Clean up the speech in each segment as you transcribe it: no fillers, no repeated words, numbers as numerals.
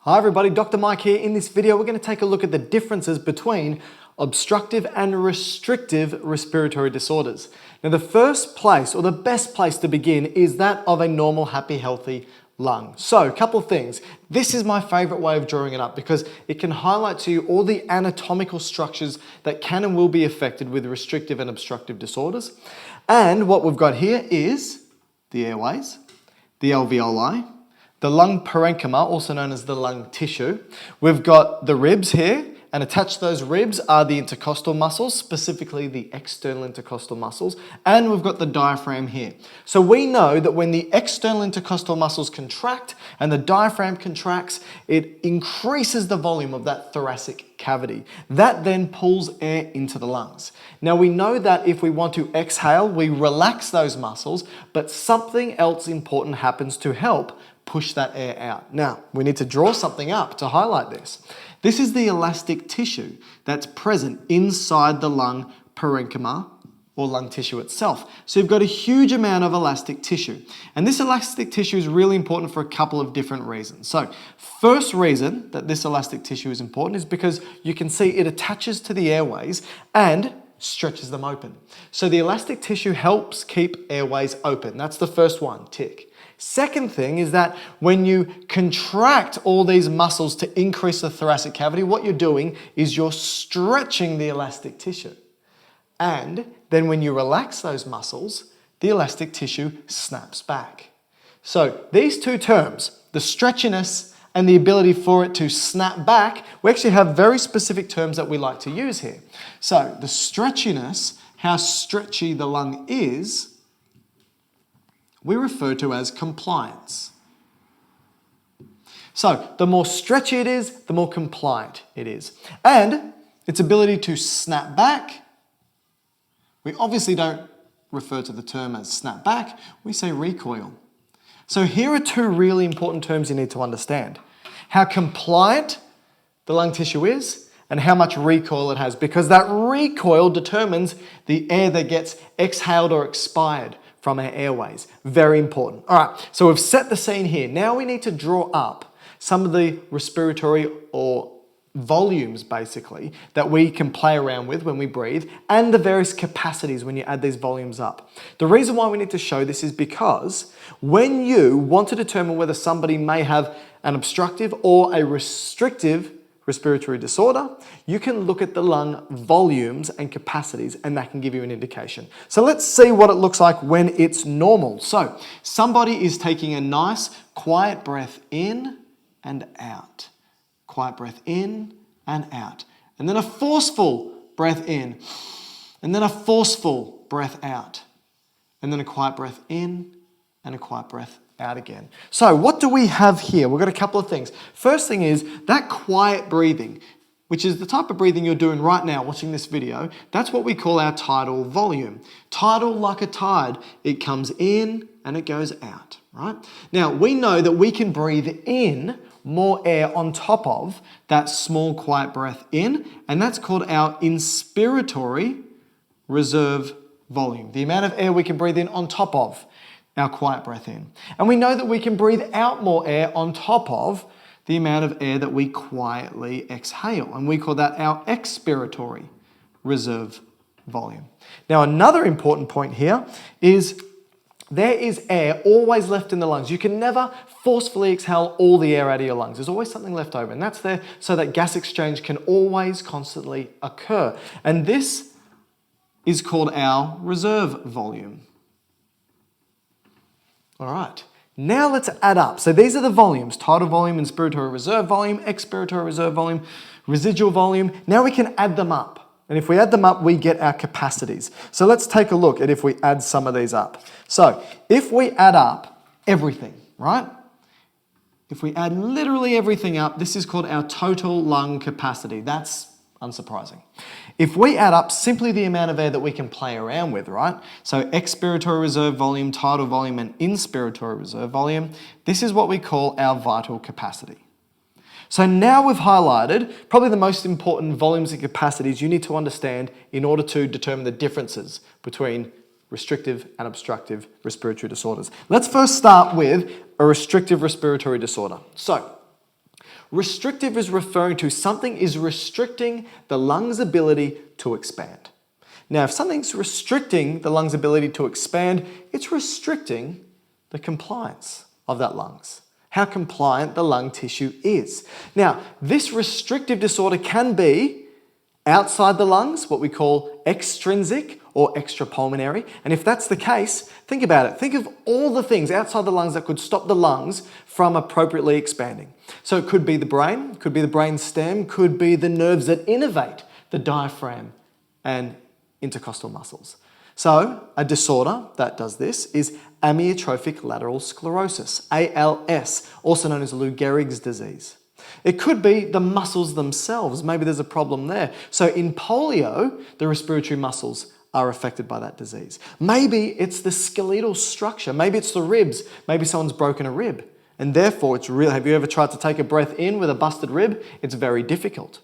Hi everybody, Dr. Mike here. In this video, we're going to take a look at the differences between obstructive and restrictive respiratory disorders. Now, the first place or the best place to begin is that of a normal, happy, healthy lung. So, a couple of things. This is my favorite way of drawing it up because it can highlight to you all the anatomical structures that can and will be affected with restrictive and obstructive disorders. And what we've got here is the airways, the alveoli, the lung parenchyma, also known as the lung tissue. We've got the ribs here, and attached to those ribs are the intercostal muscles, specifically the external intercostal muscles, and we've got the diaphragm here. So we know that when the external intercostal muscles contract and the diaphragm contracts, it increases the volume of that thoracic cavity. That then pulls air into the lungs. Now we know that if we want to exhale, we relax those muscles, but something else important happens to help push that air out. Now, we need to draw something up to highlight this. This is the elastic tissue that's present inside the lung parenchyma or lung tissue itself. So you've got a huge amount of elastic tissue. And this elastic tissue is really important for a couple of different reasons. So, first reason that this elastic tissue is important is because you can see it attaches to the airways and stretches them open. So the elastic tissue helps keep airways open. That's the first one, tick. Second thing is that when you contract all these muscles to increase the thoracic cavity, what you're doing is you're stretching the elastic tissue. And then when you relax those muscles, the elastic tissue snaps back. So these two terms, the stretchiness and the ability for it to snap back, we actually have very specific terms that we like to use here. So the stretchiness, how stretchy the lung is, we refer to as compliance. So the more stretchy it is, the more compliant it is. And its ability to snap back, we obviously don't refer to the term as snap back, we say recoil. So here are two really important terms you need to understand. How compliant the lung tissue is and how much recoil it has, because that recoil determines the air that gets exhaled or expired from our airways. Very important. All right, so we've set the scene here. Now we need to draw up some of the respiratory or volumes, basically, that we can play around with when we breathe, and the various capacities when you add these volumes up. The reason why we need to show this is because when you want to determine whether somebody may have an obstructive or a restrictive respiratory disorder, you can look at the lung volumes and capacities, and that can give you an indication. So let's see what it looks like when it's normal. So somebody is taking a nice quiet breath in and out. Quiet breath in and out. And then a forceful breath in. And then a forceful breath out. And then a quiet breath in and a quiet breath out again. So what do we have here? We've got a couple of things. First thing is that quiet breathing, which is the type of breathing you're doing right now watching this video. That's what we call our tidal volume. Tidal, like a tide, it comes in and it goes out, right? Now we know that we can breathe in more air on top of that small quiet breath in, and that's called our inspiratory reserve volume. The amount of air we can breathe in on top of our quiet breath in. And we know that we can breathe out more air on top of the amount of air that we quietly exhale. And we call that our expiratory reserve volume. Now, another important point here is there is air always left in the lungs. You can never forcefully exhale all the air out of your lungs. There's always something left over, and that's there so that gas exchange can always constantly occur. And this is called our reserve volume. All right, now let's add up. So these are the volumes: tidal volume, inspiratory reserve volume, expiratory reserve volume, residual volume. Now we can add them up. And if we add them up, we get our capacities. So let's take a look at if we add some of these up. So if we add up everything, right? If we add literally everything up, this is called our total lung capacity. That's unsurprising. If we add up simply the amount of air that we can play around with, right? So expiratory reserve volume, tidal volume, and inspiratory reserve volume, this is what we call our vital capacity. So now we've highlighted probably the most important volumes and capacities you need to understand in order to determine the differences between restrictive and obstructive respiratory disorders. Let's first start with a restrictive respiratory disorder. So Restrictive is referring to something is restricting the lungs' ability to expand. Now, if something's restricting the lungs' ability to expand, it's restricting the compliance of that lungs, how compliant the lung tissue is. Now, this restrictive disorder can be outside the lungs, what we call extrinsic or extrapulmonary. And if that's the case, think about it. Think of all the things outside the lungs that could stop the lungs from appropriately expanding. So it could be the brain, could be the brain stem, could be the nerves that innervate the diaphragm and intercostal muscles. So a disorder that does this is amyotrophic lateral sclerosis, ALS, also known as Lou Gehrig's disease. It could be the muscles themselves. Maybe there's a problem there. So in polio, the respiratory muscles are affected by that disease. Maybe it's the skeletal structure. Maybe it's the ribs. Maybe someone's broken a rib. And therefore, it's real. Have you ever tried to take a breath in with a busted rib? It's very difficult.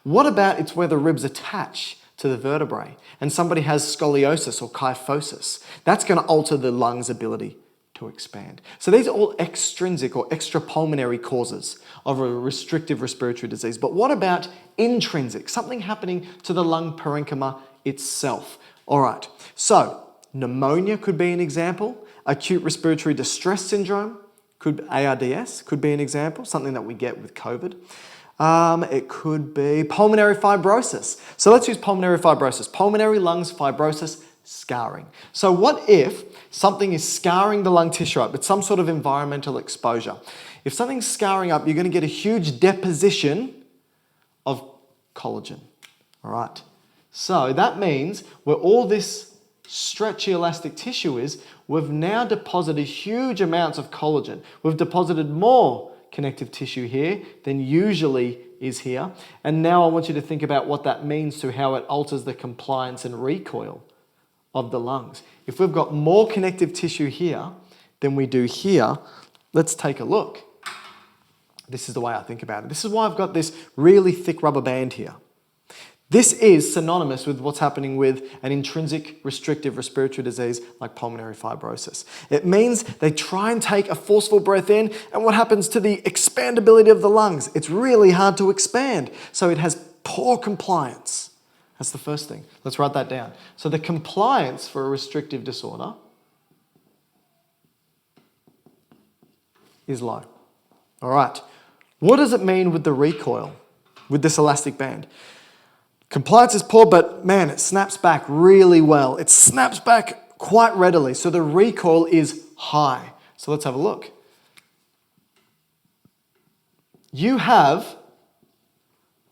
What about it's where the ribs attach to the vertebrae and somebody has scoliosis or kyphosis? That's going to alter the lungs' ability to expand. So these are all extrinsic or extrapulmonary causes of a restrictive respiratory disease. But what about intrinsic? Something happening to the lung parenchyma itself. All right, so pneumonia could be an example. Acute respiratory distress syndrome, ARDS, could be an example, something that we get with COVID. It could be pulmonary fibrosis. So let's use pulmonary fibrosis. Pulmonary lungs fibrosis, scarring. So what if something is scarring the lung tissue up? It's some sort of environmental exposure. If something's scarring up, you're going to get a huge deposition of collagen. All right. So that means where all this stretchy elastic tissue is, we've now deposited huge amounts of collagen. We've deposited more connective tissue here than usually is here. And now I want you to think about what that means to how it alters the compliance and recoil of the lungs. If we've got more connective tissue here than we do here, let's take a look. This is the way I think about it. This is why I've got this really thick rubber band here. This is synonymous with what's happening with an intrinsic restrictive respiratory disease like pulmonary fibrosis. It means they try and take a forceful breath in, and what happens to the expandability of the lungs? It's really hard to expand. So it has poor compliance. That's the first thing. Let's write that down. So the compliance for a restrictive disorder is low. All right. What does it mean with the recoil, with this elastic band? Compliance is poor, but man, it snaps back really well. It snaps back quite readily. So the recoil is high. So let's have a look. You have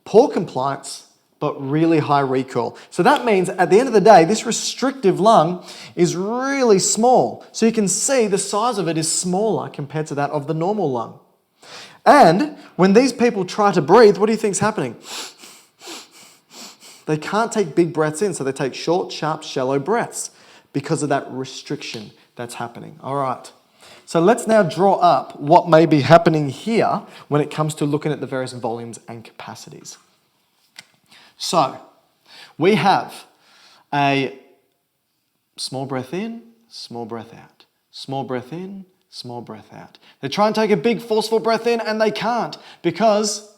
poor compliance, but really high recoil. So that means at the end of the day, this restrictive lung is really small. So you can see the size of it is smaller compared to that of the normal lung. And when these people try to breathe, what do you think is happening? They can't take big breaths in, so they take short, sharp, shallow breaths because of that restriction that's happening. All right. So let's now draw up what may be happening here when it comes to looking at the various volumes and capacities. So we have a small breath in, small breath out, small breath in, small breath out. They try and take a big forceful breath in and they can't because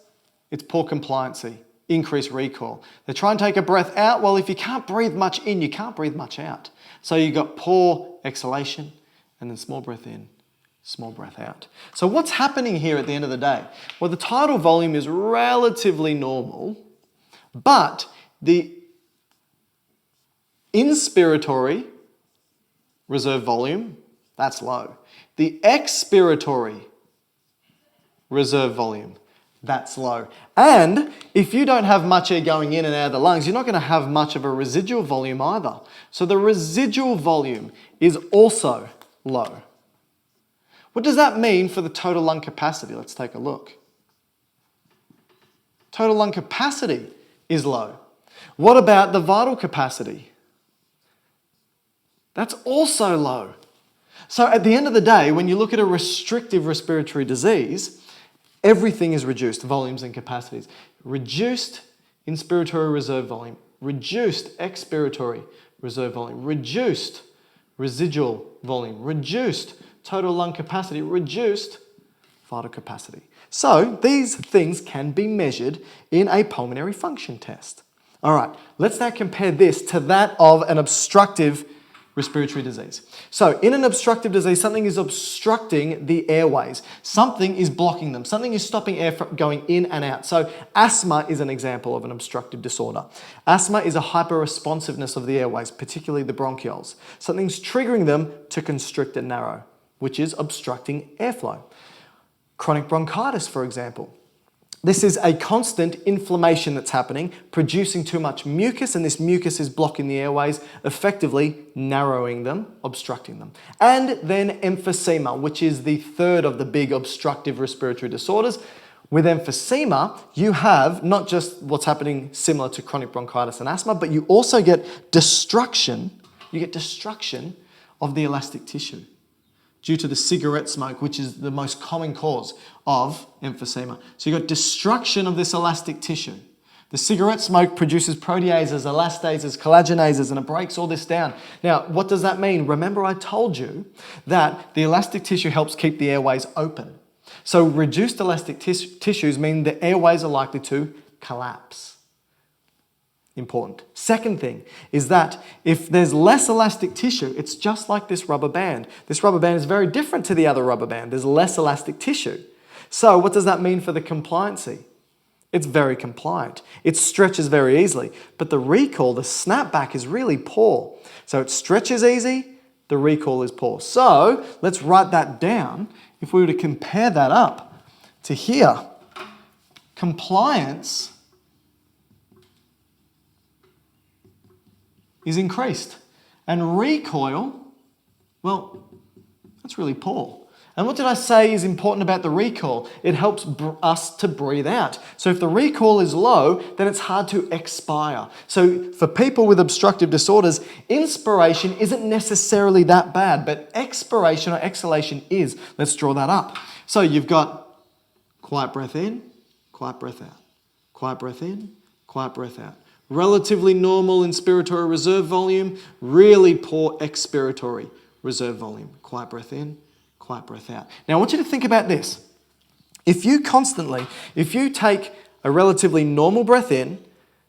it's poor compliancy, increased recoil. They try and take a breath out. Well, if you can't breathe much in, you can't breathe much out. So you've got poor exhalation and then small breath in, small breath out. So what's happening here at the end of the day? Well, the tidal volume is relatively normal, but the inspiratory reserve volume, that's low. The expiratory reserve volume, that's low. And if you don't have much air going in and out of the lungs, you're not going to have much of a residual volume either. So the residual volume is also low. What does that mean for the total lung capacity? Let's take a look. Total lung capacity is low. What about the vital capacity? That's also low. So at the end of the day, when you look at a restrictive respiratory disease, everything is reduced, volumes and capacities. Reduced inspiratory reserve volume, reduced expiratory reserve volume, reduced residual volume, reduced total lung capacity, reduced vital capacity. So these things can be measured in a pulmonary function test. All right, let's now compare this to that of an obstructive respiratory disease. So in an obstructive disease, something is obstructing the airways. Something is blocking them. Something is stopping air from going in and out. So asthma is an example of an obstructive disorder. Asthma is a hyperresponsiveness of the airways, particularly the bronchioles. Something's triggering them to constrict and narrow, which is obstructing airflow. Chronic bronchitis, for example. This is a constant inflammation that's happening, producing too much mucus, and this mucus is blocking the airways, effectively narrowing them, obstructing them. And then emphysema, which is the third of the big obstructive respiratory disorders. With emphysema, you have not just what's happening similar to chronic bronchitis and asthma, but you also get destruction. You get destruction of the elastic tissue due to the cigarette smoke, which is the most common cause of emphysema. So you've got destruction of this elastic tissue. The cigarette smoke produces proteases, elastases, collagenases, and it breaks all this down. Now, what does that mean? Remember I told you that the elastic tissue helps keep the airways open. So reduced elastic tissues mean the airways are likely to collapse. Important. Second thing is that if there's less elastic tissue, it's just like this rubber band. This rubber band is very different to the other rubber band. There's less elastic tissue. So what does that mean for the compliancy? It's very compliant. It stretches very easily. But the recall, the snapback is really poor. So it stretches easy, the recall is poor. So let's write that down. If we were to compare that up to here, compliance is increased. And recoil, well, that's really poor. And what did I say is important about the recoil? It helps us to breathe out. So if the recoil is low, then it's hard to expire. So for people with obstructive disorders, inspiration isn't necessarily that bad, but expiration or exhalation is. Let's draw that up. So you've got quiet breath in, quiet breath out. Quiet breath in, quiet breath out. Relatively normal inspiratory reserve volume, really poor expiratory reserve volume. Quiet breath in, quiet breath out. Now I want you to think about this. If you take a relatively normal breath in,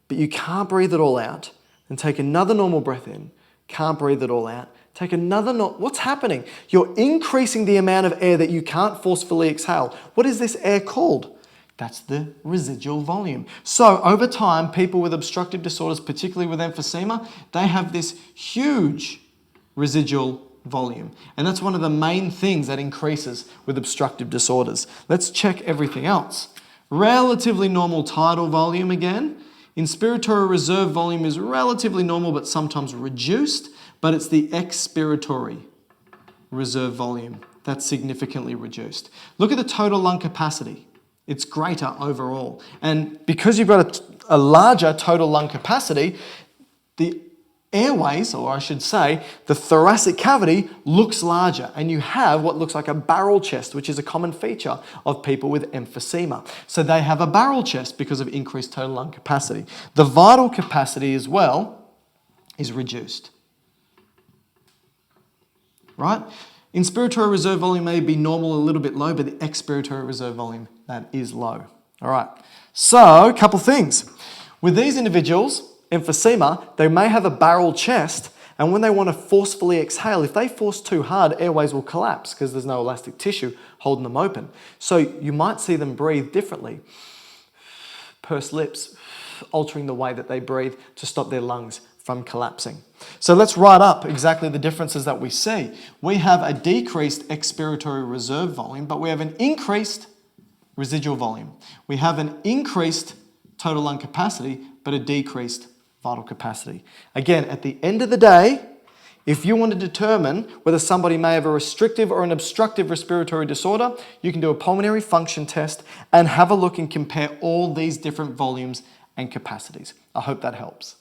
but you can't breathe it all out, and take another normal breath in, can't breathe it all out, take another, what's happening? You're increasing the amount of air that you can't forcefully exhale. What is this air called? That's the residual volume. So over time, people with obstructive disorders, particularly with emphysema, they have this huge residual volume. And that's one of the main things that increases with obstructive disorders. Let's check everything else. Relatively normal tidal volume again. Inspiratory reserve volume is relatively normal but sometimes reduced, but it's the expiratory reserve volume that's significantly reduced. Look at the total lung capacity. It's greater overall. And because you've got a larger total lung capacity, the airways, or I should say, the thoracic cavity looks larger, and you have what looks like a barrel chest, which is a common feature of people with emphysema. So they have a barrel chest because of increased total lung capacity. The vital capacity as well is reduced. Right? Inspiratory reserve volume may be normal, a little bit low, but the expiratory reserve volume, that is low. All right. So, a couple things. With these individuals, emphysema, they may have a barrel chest, and when they want to forcefully exhale, if they force too hard, airways will collapse because there's no elastic tissue holding them open. So you might see them breathe differently. Pursed lips, altering the way that they breathe to stop their lungs from collapsing. So let's write up exactly the differences that we see. We have a decreased expiratory reserve volume, but we have an increased residual volume. We have an increased total lung capacity, but a decreased vital capacity. Again, at the end of the day, if you want to determine whether somebody may have a restrictive or an obstructive respiratory disorder, you can do a pulmonary function test and have a look and compare all these different volumes and capacities. I hope that helps.